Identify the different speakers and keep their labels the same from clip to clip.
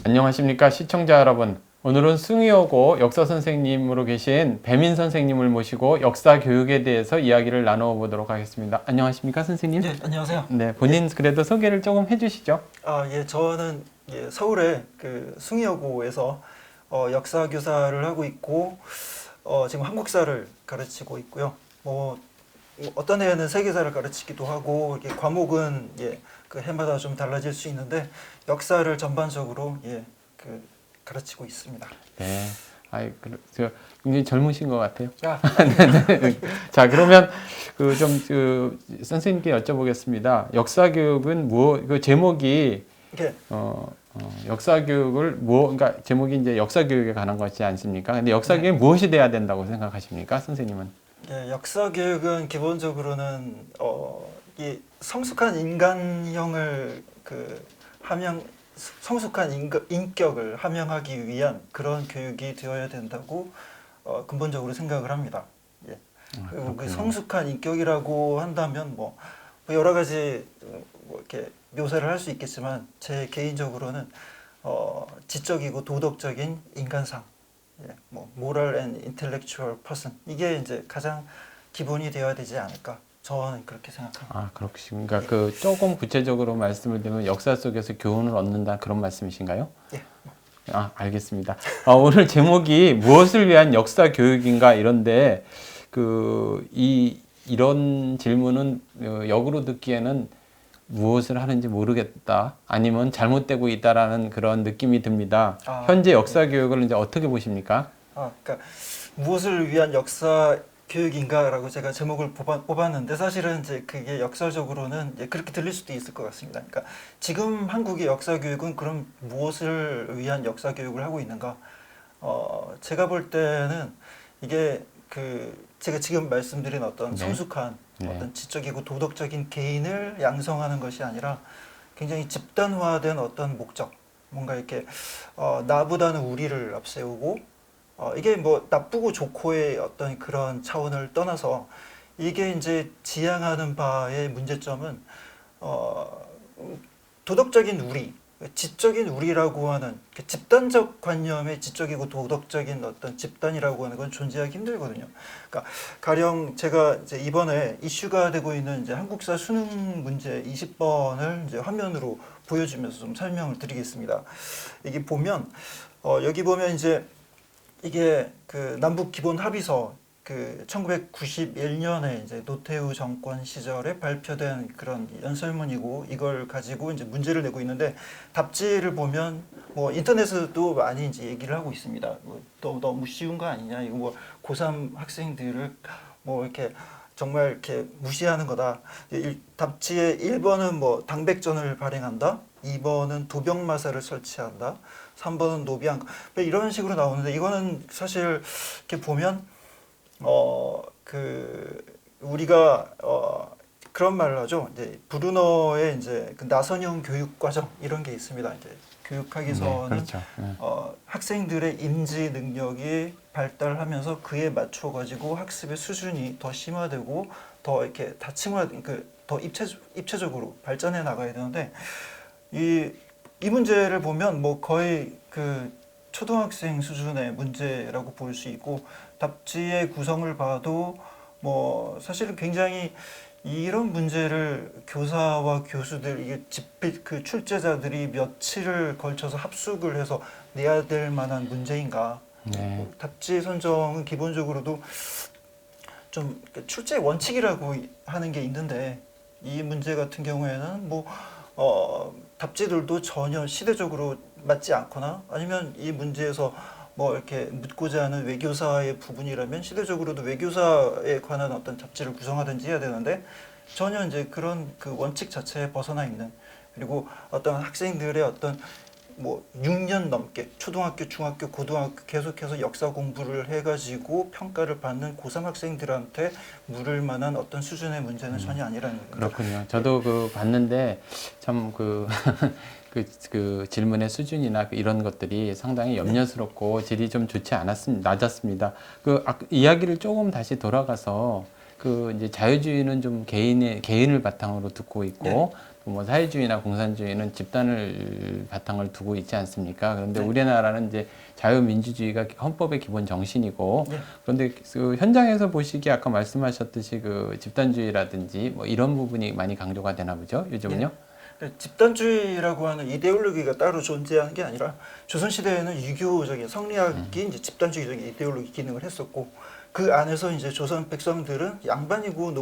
Speaker 1: 안녕하십니까 시청자 여러분. 오늘은 숭이오고 역사 선생님으로 계신 배민 선생님을 모시고 역사 교육에 대해서 이야기를 나누어 보도록 하겠습니다. 안녕하십니까 선생님?
Speaker 2: 네, 안녕하세요.
Speaker 1: 네, 본인 그래도 소개를 조금 해주시죠.
Speaker 2: 저는 서울의 그 숭이여고에서 역사 교사를 하고 있고 지금 한국사를 가르치고 있고요. 어떤 해에는 세계사를 가르치기도 하고 이렇게 과목은 그 해마다 좀 달라질 수 있는데 역사를 전반적으로 가르치고 있습니다.
Speaker 1: 네, 굉장히 젊으신 것 같아요.
Speaker 2: 네.
Speaker 1: 자, 그러면 선생님께 여쭤보겠습니다. 역사 교육은 그 제목이 역사 교육을 그러니까 제목이 이제 역사 교육에 관한 것이지 않습니까? 근데 역사 교육이 무엇이 돼야 된다고 생각하십니까, 선생님은?
Speaker 2: 역사 교육은 기본적으로는 이 성숙한 인간형을 성숙한 인격을 함양하기 위한 그런 교육이 되어야 된다고 근본적으로 생각을 합니다. 그리고 그 성숙한 인격이라고 한다면 여러 가지 이렇게 묘사를 할 수 있겠지만 제 개인적으로는 지적이고 도덕적인 인간상, moral and intellectual person, 이게 이제 가장 기본이 되어야 되지 않을까, 저는 그렇게 생각합니다.
Speaker 1: 그렇습니까? 그 조금 구체적으로 말씀을 드리면 역사 속에서 교훈을 얻는다 그런 말씀이신가요?
Speaker 2: 예.
Speaker 1: 알겠습니다. 오늘 제목이 무엇을 위한 역사 교육인가 이런데 이런 질문은 역으로 듣기에는 무엇을 하는지 모르겠다, 아니면 잘못되고 있다라는 그런 느낌이 듭니다. 현재 역사 교육을 이제 어떻게 보십니까?
Speaker 2: 그러니까 무엇을 위한 역사 교육인가라고 제가 제목을 뽑았는데 사실은 이제 그게 역사적으로는 그렇게 들릴 수도 있을 것 같습니다. 그러니까 지금 한국의 역사 교육은 그럼 무엇을 위한 역사 교육을 하고 있는가? 제가 볼 때는 이게 제가 지금 말씀드린 어떤 성숙한 어떤 지적이고 도덕적인 개인을 양성하는 것이 아니라 굉장히 집단화된 어떤 목적, 뭔가 이렇게 나보다는 우리를 앞세우고 이게 나쁘고 좋고의 어떤 그런 차원을 떠나서 이게 이제 지향하는 바의 문제점은 도덕적인 우리, 지적인 우리라고 하는 집단적 관념의 지적이고 도덕적인 어떤 집단이라고 하는 건 존재하기 힘들거든요. 그러니까 가령 제가 이제 이번에 이슈가 되고 있는 이제 한국사 수능 문제 20번을 이제 화면으로 보여주면서 좀 설명을 드리겠습니다. 이게 보면 여기 보면 이제 이게 남북 기본 합의서 1991년에 이제 노태우 정권 시절에 발표된 그런 연설문이고, 이걸 가지고 이제 문제를 내고 있는데, 답지를 보면 인터넷에도 많이 이제 얘기를 하고 있습니다. 너무 쉬운 거 아니냐, 이거 고3 학생들을 이렇게 정말 이렇게 무시하는 거다. 답지의 1번은 당백전을 발행한다, 2번은 도병마사를 설치한다, 3번은 노비한, 이런 식으로 나오는데, 이거는 사실 이렇게 보면 우리가 그런 말을 하죠. 이제 브루너의 이제 나선형 교육 과정 이런 게 있습니다. 이제 교육학에서는
Speaker 1: 그렇죠.
Speaker 2: 학생들의 인지 능력이 발달하면서 그에 맞춰 가지고 학습의 수준이 더 심화되고 더 이렇게 더 입체적으로 발전해 나가야 되는데, 이 문제를 보면 거의 초등학생 수준의 문제라고 볼 수 있고, 답지의 구성을 봐도 사실은 굉장히 이런 문제를 교사와 교수들, 이게 출제자들이 며칠을 걸쳐서 합숙을 해서 내야 될 만한 문제인가? 답지 선정은 기본적으로도 좀 출제 원칙이라고 하는 게 있는데, 이 문제 같은 경우에는 답지들도 전혀 시대적으로 맞지 않거나, 아니면 이 문제에서 이렇게 묻고자 하는 외교사의 부분이라면 시대적으로도 외교사에 관한 어떤 답지를 구성하든지 해야 되는데, 전혀 이제 그런 원칙 자체에 벗어나 있는, 그리고 어떤 학생들의 어떤 6년 넘게 초등학교, 중학교, 고등학교 계속해서 역사 공부를 해가지고 평가를 받는 고3 학생들한테 물을 만한 어떤 수준의 문제는 전혀 아니라는 겁니다.
Speaker 1: 그렇군요. 저도 봤는데 참 질문의 수준이나 이런 것들이 상당히 염려스럽고 질이 좀 좋지 낮았습니다. 이야기를 조금 다시 돌아가서 이제 자유주의는 좀 개인을 바탕으로 두고 있고, 뭐 사회주의나 공산주의는 집단을 바탕을 두고 있지 않습니까? 그런데
Speaker 2: 네.
Speaker 1: 우리나라는 이제 자유민주주의가 헌법의 기본 정신이고
Speaker 2: 네.
Speaker 1: 그런데 그 현장에서 보시기에 아까 말씀하셨듯이 그 집단주의라든지 뭐 이런 부분이 많이 강조가 되나 보죠, 요즘은요?
Speaker 2: 집단주의라고 하는 이데올로기가 따로 존재하는 게 아니라 조선시대에는 유교적인 성리학이 이제 집단주의적인 이데올로기 기능을 했었고 그 안에서 이제 조선 백성들은 양반이고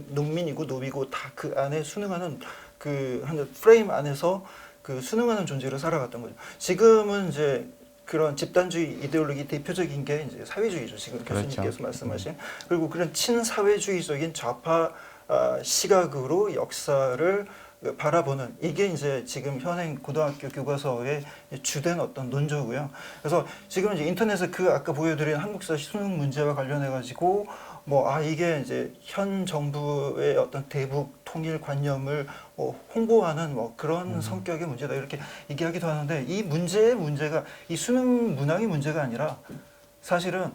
Speaker 2: 농민이고 노비고 다 그 안에 순응하는 그 하는 프레임 안에서 그 순응하는 존재로 살아갔던 거죠. 지금은 이제 그런 집단주의 이데올로기 대표적인 게 이제 사회주의죠. 지금
Speaker 1: 그렇죠.
Speaker 2: 교수님께서 말씀하신 그리고 그런 친사회주의적인 좌파 시각으로 역사를 바라보는 이게 이제 지금 현행 고등학교 교과서의 주된 어떤 논조고요. 그래서 지금 이제 인터넷에 그 아까 보여드린 한국사 수능 문제와 관련해 가지고 뭐 이게 이제 현 정부의 어떤 대북 통일 관념을 홍보하는 뭐 그런 성격의 문제다 이렇게 얘기하기도 하는데 이 문제가 이 수능 문항의 문제가 아니라 사실은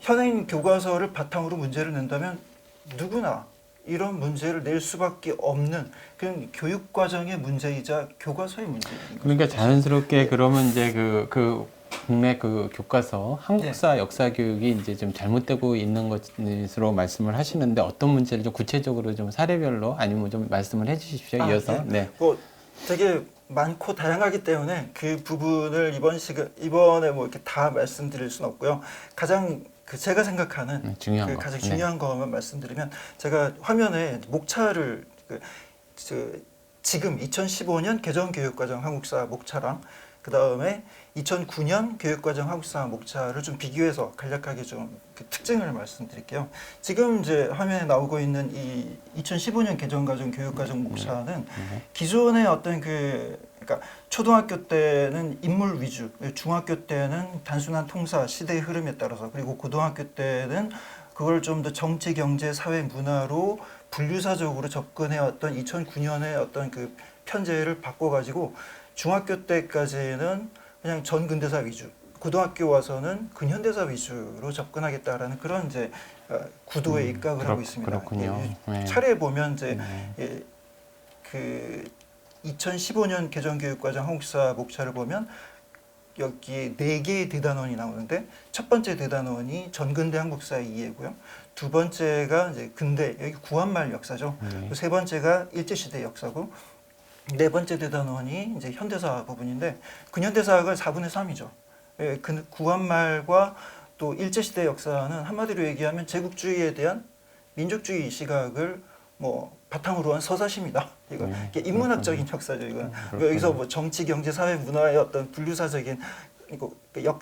Speaker 2: 현행 교과서를 바탕으로 문제를 낸다면 누구나 이런 문제를 낼 수밖에 없는 그런 교육 과정의 문제이자 교과서의 문제입니다.
Speaker 1: 그러니까 자연스럽게 그러면 이제 그 국내 그 교과서 한국사 역사 교육이 이제 좀 잘못되고 있는 것으로 말씀을 하시는데 어떤 문제를 좀 구체적으로 좀 사례별로 아니면 좀 말씀을 해주십시오. 이어서. 네.
Speaker 2: 뭐 되게 많고 다양하기 때문에 그 부분을 이번에 뭐 이렇게 다 말씀드릴 수는 없고요. 가장 제가 생각하는
Speaker 1: 중요한 거.
Speaker 2: 가장 중요한 거만 말씀드리면 제가 화면에 목차를 지금 2015년 개정교육과정 한국사 목차랑 그 다음에 2009년 교육과정 한국사 목차를 좀 비교해서 간략하게 좀 그 특징을 말씀드릴게요. 지금 이제 화면에 나오고 있는 이 2015년 개정과정 교육과정 목차는 기존의 어떤 그러니까 초등학교 때는 인물 위주, 중학교 때는 단순한 통사 시대의 흐름에 따라서 그리고 고등학교 때는 그걸 좀 더 정치, 경제, 사회, 문화로 분류사적으로 접근해 왔던 2009년의 어떤 그 편제를 바꿔가지고 중학교 때까지는 그냥 전근대사 위주, 고등학교 와서는 근현대사 위주로 접근하겠다라는 그런 이제 구도에 입각을 하고 있습니다.
Speaker 1: 그렇군요.
Speaker 2: 차례 보면 이제 그 2015년 개정교육과정 한국사 목차를 보면 여기 4개의 대단원이 나오는데 첫 번째 대단원이 전근대 한국사 이해고요. 두 번째가 이제 근대 여기 구한말 역사죠. 세 번째가 일제시대 역사고 네 번째 대단원이 이제 현대사 부분인데 근현대사가 4분의 3이죠. 예, 그 구한말과 또 일제시대 역사는 한마디로 얘기하면 제국주의에 대한 민족주의 시각을 뭐 바탕으로 한 서사시입니다. 이거 인문학적인 역사죠. 이거 여기서 뭐 정치, 경제, 사회, 문화의 어떤 분류사적인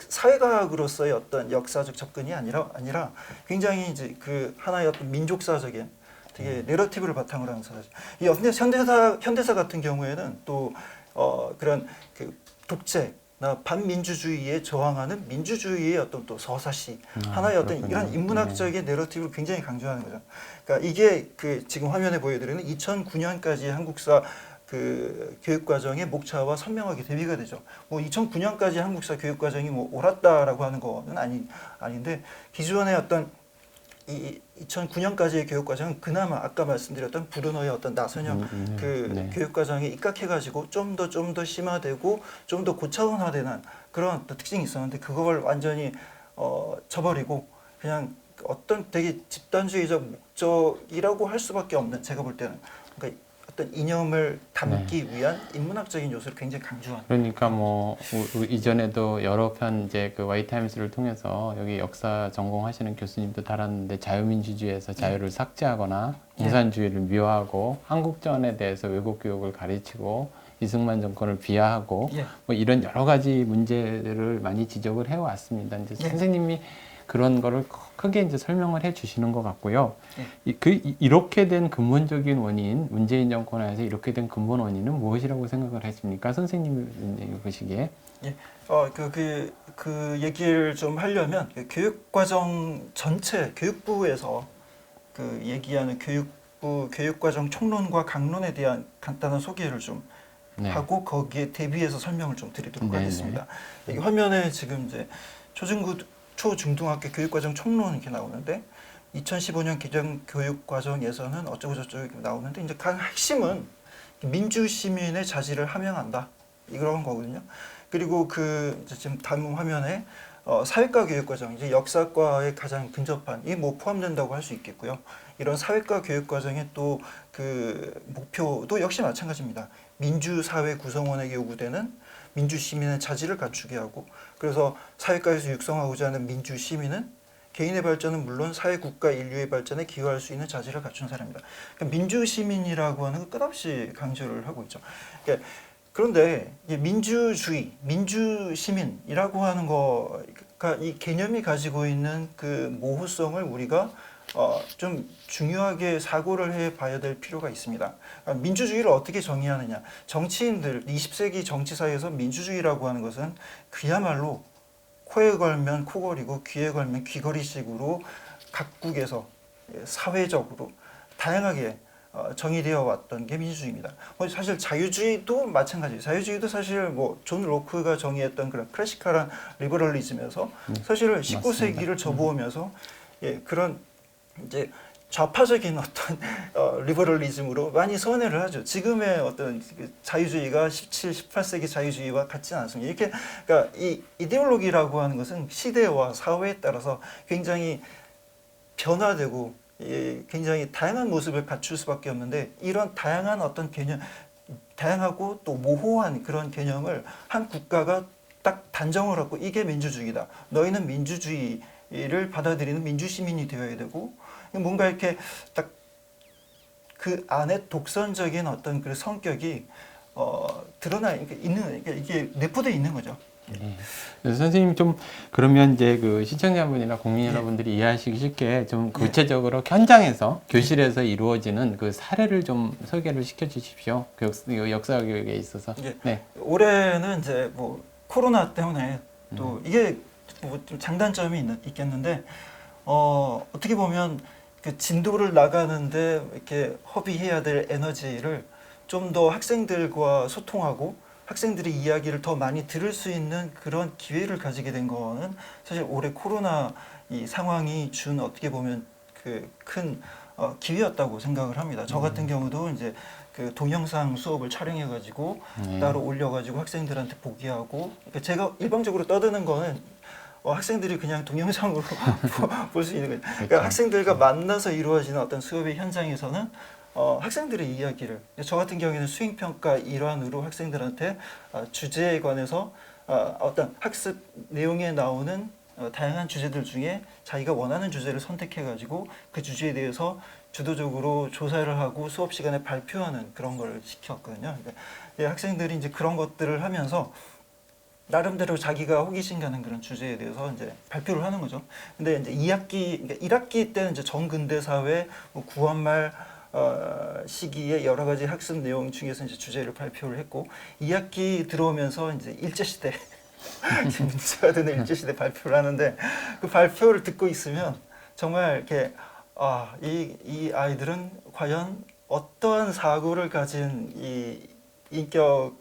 Speaker 2: 사회과학으로서의 어떤 역사적 접근이 아니라 굉장히 이제 그 하나의 어떤 민족사적인 되게 내러티브를 바탕으로 하는 사사죠. 이 현대사 같은 경우에는 또 그런 그 독재 반민주주의에 저항하는 민주주의의 어떤 또 서사시 하나의 어떤 이런 인문학적인 내러티브를 굉장히 강조하는 거죠. 그러니까 이게 그 지금 화면에 보여드리는 2009년까지 한국사 그 교육과정의 목차와 선명하게 대비가 되죠. 뭐 2009년까지 한국사 교육과정이 뭐 옳았다라고 하는 거는 아닌데 기존의 어떤 이 2009년까지의 교육과정은 그나마 아까 말씀드렸던 브루너의 어떤 나선형 교육과정에 입각해가지고 좀 더 심화되고 좀 더 고차원화되는 그런 어떤 특징이 있었는데 그걸 완전히 저버리고 그냥 어떤 되게 집단주의적 목적이라고 할 수밖에 없는 제가 볼 때는 그러니까 어떤 이념을 담기 위한 인문학적인 요소를 굉장히 강조하는.
Speaker 1: 그러니까 뭐 이전에도 여러 편 이제 그 와이타임스를 통해서 여기 역사 전공하시는 교수님도 달았는데 자유민주주의에서 자유를 삭제하거나 공산주의를 미화하고 한국전에 대해서 왜곡 교육을 가르치고 이승만 정권을 비하하고 뭐 이런 여러 가지 문제들을 많이 지적을 해왔습니다. 이제 선생님이 그런 거를 크게 이제 설명을 해 주시는 것 같고요. 이렇게 된 근본적인 원인, 문재인 정권 안에서 이렇게 된 근본 원인은 무엇이라고 생각을 하십니까? 선생님이 보시기에.
Speaker 2: 그 얘기를 좀 하려면 교육과정 전체 교육부에서 그 얘기하는 교육과정 총론과 강론에 대한 간단한 소개를 좀 하고 거기에 대비해서 설명을 좀 드리도록 하겠습니다. 여기 화면에 지금 이제 초중등학교 교육과정 총론 이렇게 나오는데 2015년 개정 교육과정에서는 어쩌고 저쩌고 이렇게 나오는데 이제 가장 핵심은 민주 시민의 자질을 함양한다 이런 거거든요. 그리고 그 이제 지금 다음 화면에 사회과 교육 과정, 이제 역사과에 가장 근접한 이 뭐 포함된다고 할 수 있겠고요. 이런 사회과 교육 과정의 또 그 목표도 역시 마찬가지입니다. 민주사회 구성원에게 요구되는 민주 시민의 자질을 갖추게 하고, 그래서 사회과에서 육성하고자 하는 민주 시민은 개인의 발전은 물론 사회, 국가, 인류의 발전에 기여할 수 있는 자질을 갖춘 사람이다. 그러니까 민주 시민이라고 하는 걸 끝없이 강조를 하고 있죠. 그러니까 그런데 민주주의, 민주 시민이라고 하는 거가 이 개념이 가지고 있는 그 모호성을 우리가 좀 중요하게 사고를 해봐야 될 필요가 있습니다. 그러니까 민주주의를 어떻게 정의하느냐? 정치인들 20세기 정치사에서 민주주의라고 하는 것은 그야말로 코에 걸면 코걸이고 귀에 걸면 귀걸이식으로 각국에서 사회적으로 다양하게 정의되어 왔던 게 민주주의입니다. 사실 자유주의도 마찬가지예요. 자유주의도 사실 뭐 존 로크가 정의했던 그런 클래시컬한 리버럴리즘에서 사실 19세기를 접어오면서 그런 이제 좌파적인 어떤 리버럴리즘으로 많이 선회를 하죠. 지금의 어떤 자유주의가 17, 18세기 자유주의와 같지는 않습니다. 이렇게 그러니까 이 이데올로기라고 하는 것은 시대와 사회에 따라서 굉장히 변화되고 굉장히 다양한 모습을 갖출 수밖에 없는데, 이런 다양한 어떤 개념, 다양하고 또 모호한 그런 개념을 한 국가가 딱 단정을 하고 이게 민주주의다. 너희는 민주주의를 받아들이는 민주시민이 되어야 되고, 뭔가 이렇게 딱 그 안에 독선적인 어떤 그 성격이 드러나 있는, 이게 내포되어 있는 거죠.
Speaker 1: 그래서 선생님 좀 그러면 이제 그 시청자분이나 국민 여러분들이 이해하시기 쉽게 좀 구체적으로 현장에서 교실에서 이루어지는 그 사례를 좀 소개를 시켜 주십시오. 그 역사 교육에 있어서. 네.
Speaker 2: 올해는 이제 뭐 코로나 때문에 또 이게 뭐 좀 장단점이 있겠는데 어떻게 보면 그 진도를 나가는데 이렇게 허비해야 될 에너지를 좀 더 학생들과 소통하고 학생들의 이야기를 더 많이 들을 수 있는 그런 기회를 가지게 된 거는 사실 올해 코로나 이 상황이 준 어떻게 보면 그 큰 기회였다고 생각을 합니다. 저 같은 경우도 이제 그 동영상 수업을 촬영해가지고 따로 올려가지고 학생들한테 보게 하고, 그러니까 제가 일방적으로 떠드는 거는 학생들이 그냥 동영상으로 볼 수 있는 거죠. 그러니까
Speaker 1: 그렇죠.
Speaker 2: 학생들과 만나서 이루어지는 어떤 수업의 현장에서는 학생들의 이야기를, 저 같은 경우에는 수행평가 일환으로 학생들한테 주제에 관해서 어떤 학습 내용에 나오는 다양한 주제들 중에 자기가 원하는 주제를 선택해가지고 그 주제에 대해서 주도적으로 조사를 하고 수업 시간에 발표하는 그런 걸 시켰거든요. 그러니까 학생들이 이제 그런 것들을 하면서 나름대로 자기가 호기심 가는 그런 주제에 대해서 이제 발표를 하는 거죠. 근데 이제 2학기, 그러니까 1학기 때는 이제 정근대 사회, 뭐 구한말 시기에 여러 가지 학습 내용 중에서 이제 주제를 발표를 했고, 2학기 들어오면서 이제 일제시대 문제가 되는 일제시대 발표를 하는데, 그 발표를 듣고 있으면 정말 이렇게 이 아이들은 과연 어떠한 사고를 가진 이 인격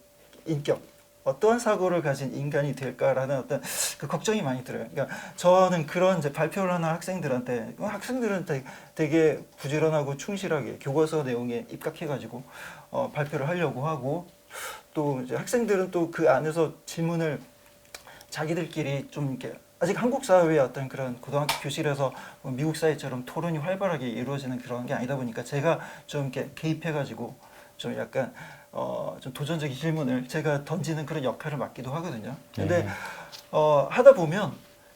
Speaker 2: 어떠한 사고를 가진 인간이 될까라는 어떤 그 걱정이 많이 들어요. 그러니까 저는 그런 이제 발표를 하는 학생들한테 되게 부지런하고 충실하게 교과서 내용에 입각해가지고 발표를 하려고 하고, 또 이제 학생들은 또 그 안에서 질문을 자기들끼리 좀 이렇게, 아직 한국 사회의 어떤 그런 고등학교 교실에서 미국 사회처럼 토론이 활발하게 이루어지는 그런 게 아니다 보니까 제가 좀 이렇게 개입해가지고 좀 약간 좀 도전적인 질문을 제가 던지는 그런 역할을 맡기도 하거든요. 근데 하다 보면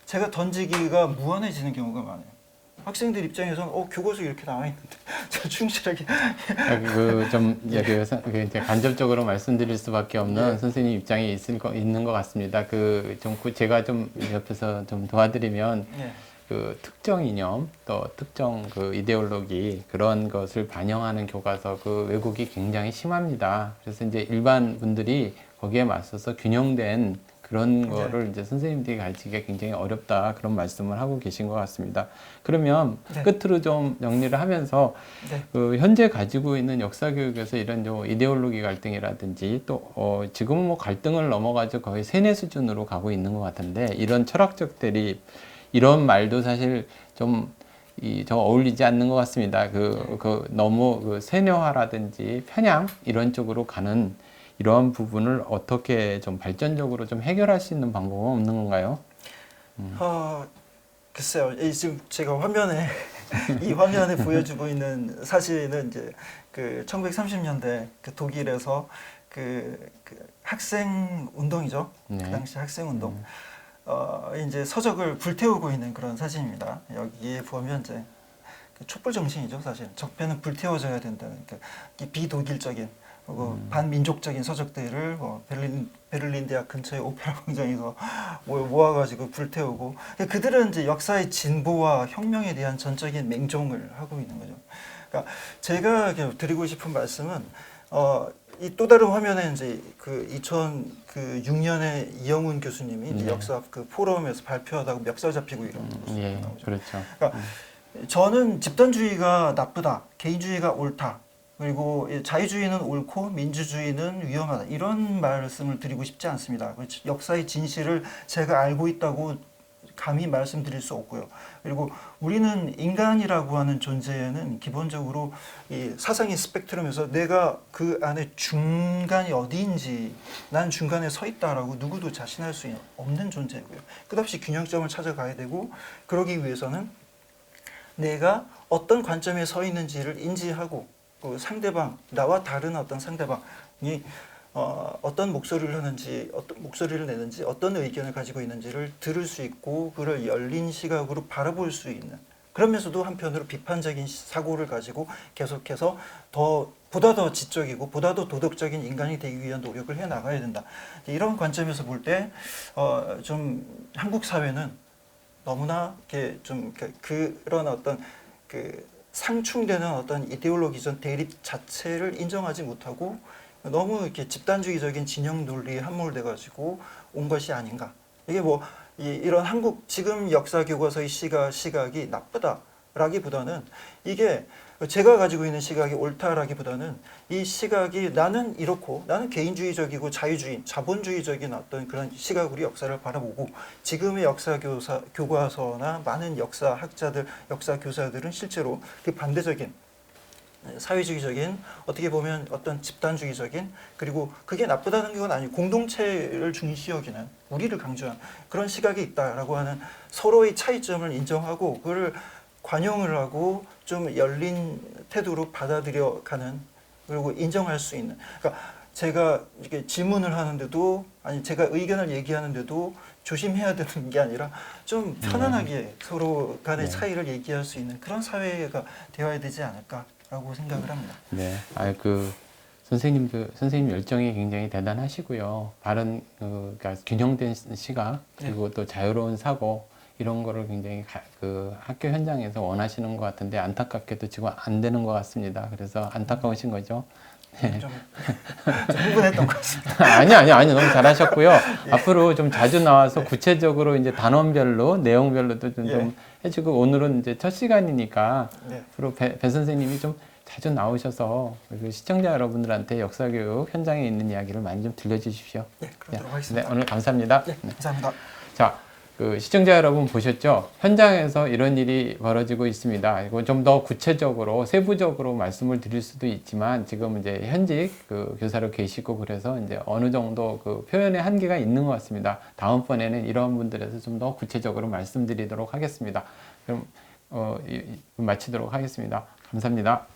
Speaker 2: 제가 던지기가 무한해지는 경우가 많아요. 학생들 입장에서는 교과서 이렇게 나와 있는데 저 충실하게
Speaker 1: 그좀 이제 간접적으로 말씀드릴 수밖에 없는 선생님 입장이 있는 것 같습니다. 제가 좀 옆에서 좀 도와드리면 그 특정 이념 또 특정 그 이데올로기 그런 것을 반영하는 교과서 그 왜곡이 굉장히 심합니다. 그래서 이제 일반 분들이 거기에 맞서서 균형된 그런 거를 이제 선생님들이 가르치기가 굉장히 어렵다, 그런 말씀을 하고 계신 것 같습니다. 그러면 끝으로 좀 정리를 하면서 그 현재 가지고 있는 역사 교육에서 이런 이데올로기 갈등이라든지 또 지금은 뭐 갈등을 넘어가지고 거의 세뇌 수준으로 가고 있는 것 같은데, 이런 철학적 대립 이런 말도 사실 좀 저 어울리지 않는 것 같습니다. 그 너무 그 세뇌화라든지 편향 이런 쪽으로 가는 이러한 부분을 어떻게 좀 발전적으로 좀 해결할 수 있는 방법은 없는 건가요?
Speaker 2: 글쎄요. 지금 제가 화면에 이 화면에 보여주고 있는 사진은 이제 그 1930년대 그 독일에서 그 학생 운동이죠.
Speaker 1: 네.
Speaker 2: 그 당시 학생 운동. 이제 서적을 불태우고 있는 그런 사진입니다. 여기에 보면 이제 촛불 정신이죠, 사실. 적폐는 불태워져야 된다는 이 비독일적인 그리고 반민족적인 서적들을 베를린 대학 근처의 오페라 광장에서 모아가지고 불태우고 그들은 이제 역사의 진보와 혁명에 대한 전적인 맹종을 하고 있는 거죠. 그러니까 제가 드리고 싶은 말씀은 이 또 다른 화면에 이제 그 2006년에 이영훈 교수님이 이제 역사 그 포럼에서 발표하다가 멱살 잡히고 이런 모습이
Speaker 1: 예,
Speaker 2: 나오죠.
Speaker 1: 그렇죠.
Speaker 2: 그러니까 저는 집단주의가 나쁘다, 개인주의가 옳다, 그리고 자유주의는 옳고 민주주의는 위험하다 이런 말씀을 드리고 싶지 않습니다. 역사의 진실을 제가 알고 있다고 감히 말씀드릴 수 없고요. 그리고 우리는 인간이라고 하는 존재는 기본적으로 이 사상의 스펙트럼에서 내가 그 안에 중간이 어디인지 난 중간에 서 있다라고 누구도 자신할 수 없는 존재고요. 끝없이 균형점을 찾아가야 되고 그러기 위해서는 내가 어떤 관점에 서 있는지를 인지하고 그 상대방, 나와 다른 어떤 상대방이 어떤 목소리를 하는지, 어떤 목소리를 내는지, 어떤 의견을 가지고 있는지를 들을 수 있고 그를 열린 시각으로 바라볼 수 있는 그러면서도 한편으로 비판적인 사고를 가지고 계속해서 보다 더 지적이고 보다 더 도덕적인 인간이 되기 위한 노력을 해 나가야 된다. 이런 관점에서 볼 때 좀 한국 사회는 너무나 이렇게 좀 그런 어떤 그 상충되는 어떤 이데올로기적 대립 자체를 인정하지 못하고 너무 이렇게 집단주의적인 진영 논리에 함몰돼 가지고 온 것이 아닌가. 이게 이런 한국 지금 역사 교과서의 시각이 나쁘다라기보다는 이게 제가 가지고 있는 시각이 옳다라기보다는 이 시각이 나는 이렇고 나는 개인주의적이고 자유주의, 자본주의적인 어떤 그런 시각으로 역사를 바라보고 지금의 역사 교과서나 많은 역사학자들, 역사 교사들은 실제로 그 반대적인 사회주의적인 어떻게 보면 어떤 집단주의적인 그리고 그게 나쁘다는 건 아니고 공동체를 중시 여기는 우리를 강조한 그런 시각이 있다라고 하는 서로의 차이점을 인정하고 그걸 관용을 하고 좀 열린 태도로 받아들여가는 그리고 인정할 수 있는 그러니까 제가 이렇게 질문을 하는데도 아니 제가 의견을 얘기하는데도 조심해야 되는 게 아니라 좀 편안하게 서로 간의 차이를 얘기할 수 있는 그런 사회가 되어야 되지 않을까라고 생각을 합니다.
Speaker 1: 네, 선생님 열정이 굉장히 대단하시고요. 바른 그러니까 균형된 시각 그리고 또 자유로운 사고 이런 거를 굉장히 그 학교 현장에서 원하시는 것 같은데 안타깝게도 지금 안 되는 것 같습니다. 그래서 안타까우신 거죠.
Speaker 2: 좀 흥분했던 것 같습니다.
Speaker 1: 아니요. 너무 잘하셨고요. 앞으로 좀 자주 나와서 구체적으로 이제 단원별로, 내용별로도 좀 해주고, 오늘은 이제 첫 시간이니까, 앞으로 배 선생님이 좀 자주 나오셔서, 그 시청자 여러분들한테 역사교육 현장에 있는 이야기를 많이 좀 들려주십시오.
Speaker 2: 네, 그러도록 하겠습니다.
Speaker 1: 네, 오늘 감사합니다.
Speaker 2: 네, 감사합니다.
Speaker 1: 자, 그 시청자 여러분 보셨죠? 현장에서 이런 일이 벌어지고 있습니다. 이거 좀 더 구체적으로 세부적으로 말씀을 드릴 수도 있지만 지금 이제 현직 그 교사로 계시고 그래서 이제 어느 정도 그 표현의 한계가 있는 것 같습니다. 다음번에는 이런 분들에서 좀 더 구체적으로 말씀드리도록 하겠습니다. 그럼 마치도록 하겠습니다. 감사합니다.